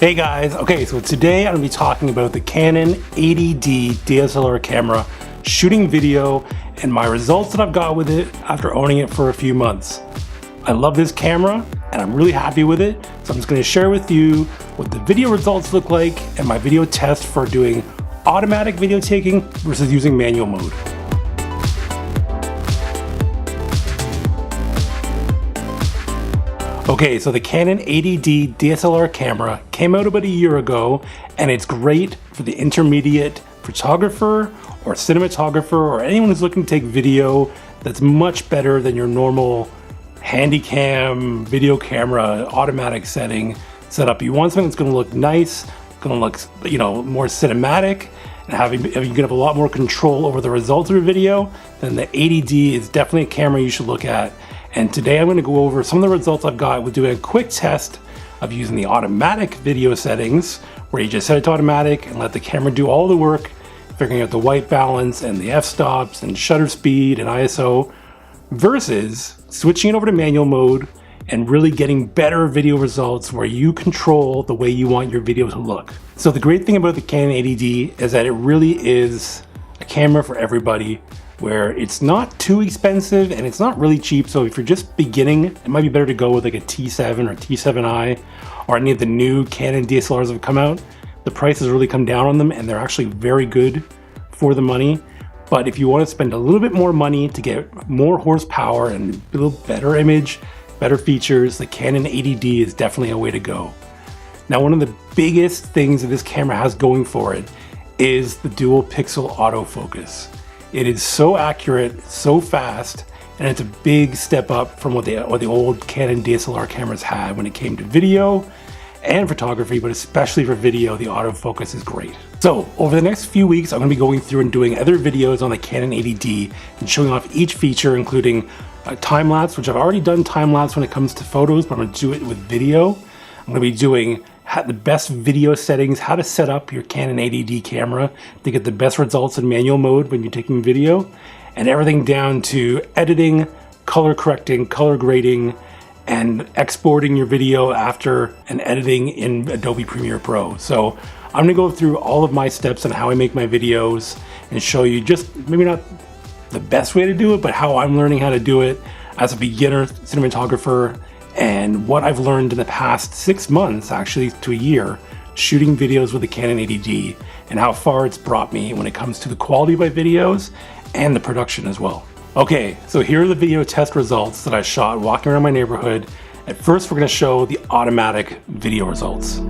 Hey guys, okay, so today I'm going to be talking about the Canon 80D DSLR camera, shooting video, and my results that I've got with it after owning it for a few months. I love this camera and I'm really happy with it, so I'm just going to share with you what the video results look like and my video test for doing automatic video taking versus using manual mode. Okay, so the Canon 80D DSLR camera came out about a year ago, and it's great for the intermediate photographer or cinematographer or anyone who's looking to take video that's much better than your normal handycam video camera automatic setting setup. You want something that's going to look nice, going to look, more cinematic, and you can have a lot more control over the results of your video. Then the 80D is definitely a camera you should look at. And today I'm going to go over some of the results I've got with doing a quick test of using the automatic video settings, where you just set it to automatic and let the camera do all the work, figuring out the white balance and the f-stops and shutter speed and ISO, versus switching it over to manual mode and really getting better video results where you control the way you want your video to look. So the great thing about the Canon 80D is that it really is a camera for everybody, where it's not too expensive and it's not really cheap. So if you're just beginning, it might be better to go with like a T7 or T7i or any of the new Canon DSLRs that have come out. The price has really come down on them and they're actually very good for the money. But if you want to spend a little bit more money to get more horsepower and a little better image, better features, the Canon 80D is definitely a way to go. Now, one of the biggest things that this camera has going for it is the dual pixel autofocus. It is so accurate, so fast, and it's a big step up from what the old Canon DSLR cameras had when it came to video and photography, but especially for video, the autofocus is great. So over the next few weeks, I'm going to be going through and doing other videos on the Canon 80D and showing off each feature, including time-lapse, which I've already done time-lapse when it comes to photos, but I'm going to do it with video. I'm going to be doing the best video settings, how to set up your Canon 80D camera to get the best results in manual mode when you're taking video, and everything down to editing, color correcting, color grading, and exporting your video after and editing in Adobe Premiere Pro. So I'm going to go through all of my steps on how I make my videos and show you just maybe not the best way to do it, but how I'm learning how to do it as a beginner cinematographer, and what I've learned in the past 6 months, actually to a year, shooting videos with the Canon 80D, and how far it's brought me when it comes to the quality of my videos and the production as well. Okay, so here are the video test results that I shot walking around my neighborhood. At first, we're going to show the automatic video results.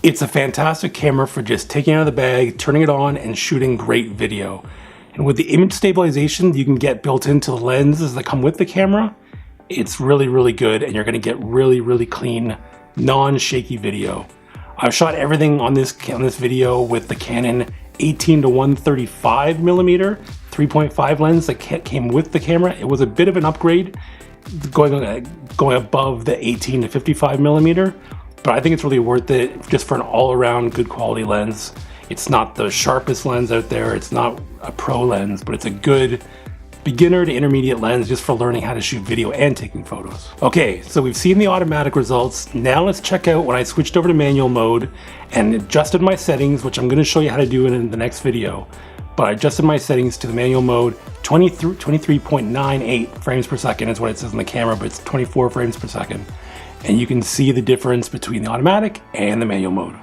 It's a fantastic camera for just taking it out of the bag, turning it on, and shooting great video. And with the image stabilization you can get built into the lenses that come with the camera, it's really, really good, and you're going to get really, really clean, non-shaky video. I've shot everything on this video with the Canon 18-135 millimeter 3.5 lens that came with the camera. It was a bit of an upgrade, going above the 18-55 millimeter, but I think it's really worth it just for an all-around good quality lens. It's not the sharpest lens out there, it's not a pro lens, but it's a good beginner to intermediate lens just for learning how to shoot video and taking photos. Okay, so we've seen the automatic results. Now let's check out when I switched over to manual mode and adjusted my settings, which I'm going to show you how to do in the next video. But I adjusted my settings to the manual mode. 23.98 frames per second is what it says on the camera, but it's 24 frames per second. And you can see the difference between the automatic and the manual mode.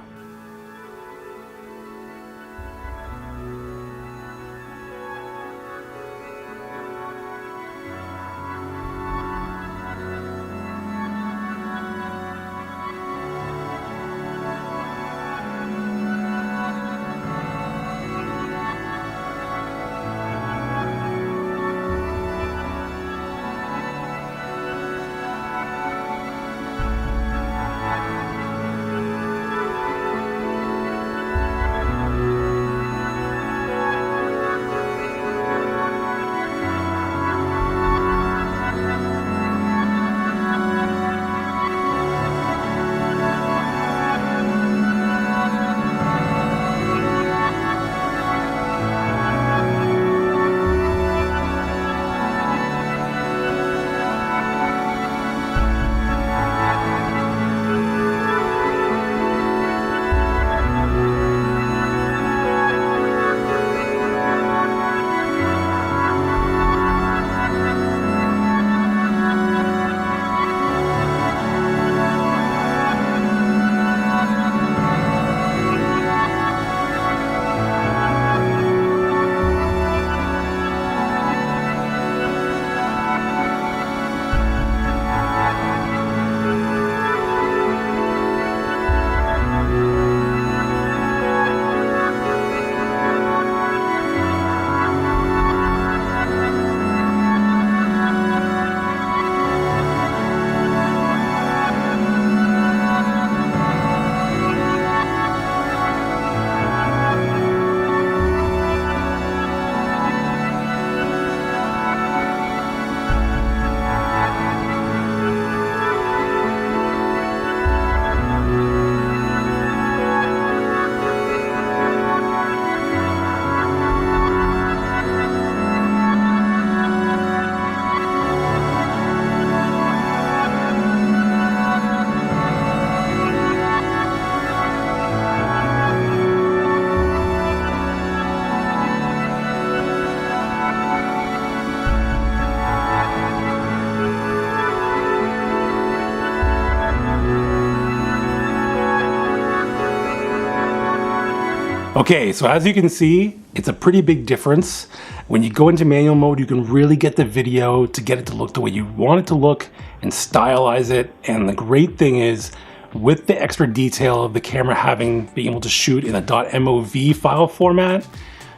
Okay, so as you can see, it's a pretty big difference. When you go into manual mode, you can really get the video to get it to look the way you want it to look and stylize it. And the great thing is, with the extra detail of the camera being able to shoot in a .mov file format,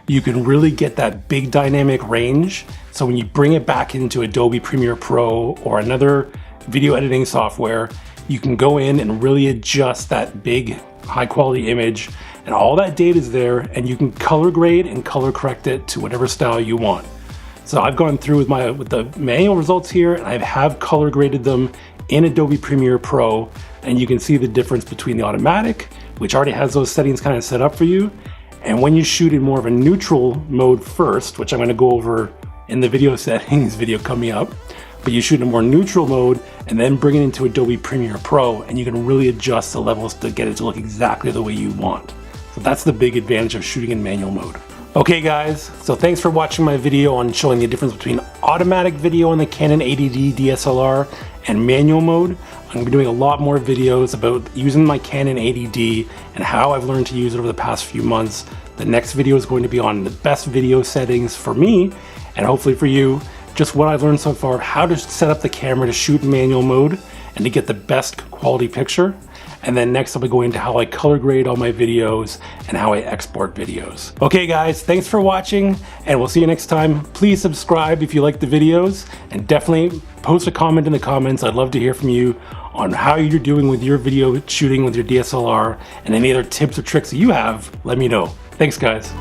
you can really get that big dynamic range. So when you bring it back into Adobe Premiere Pro or another video editing software, you can go in and really adjust that big high quality image, and all that data is there, and you can color grade and color correct it to whatever style you want. So I've gone through with the manual results here, and I have color graded them in Adobe Premiere Pro, and you can see the difference between the automatic, which already has those settings kind of set up for you, and when you shoot in more of a neutral mode first, which I'm going to go over in the video settings video coming up, but you shoot in a more neutral mode and then bring it into Adobe Premiere Pro, and you can really adjust the levels to get it to look exactly the way you want. So that's the big advantage of shooting in manual mode. Okay guys, so thanks for watching my video on showing the difference between automatic video on the Canon 80D DSLR and manual mode. I'm going to be doing a lot more videos about using my Canon 80D and how I've learned to use it over the past few months. The next video is going to be on the best video settings for me, and hopefully for you, just what I've learned so far, how to set up the camera to shoot in manual mode and to get the best quality picture. and then next I'll be going into how I color grade all my videos and how I export videos. Okay guys, thanks for watching, and we'll see you next time. Please subscribe if you like the videos, and definitely post a comment in the comments. I'd love to hear from you on how you're doing with your video shooting with your DSLR, and any other tips or tricks that you have, let me know. Thanks guys.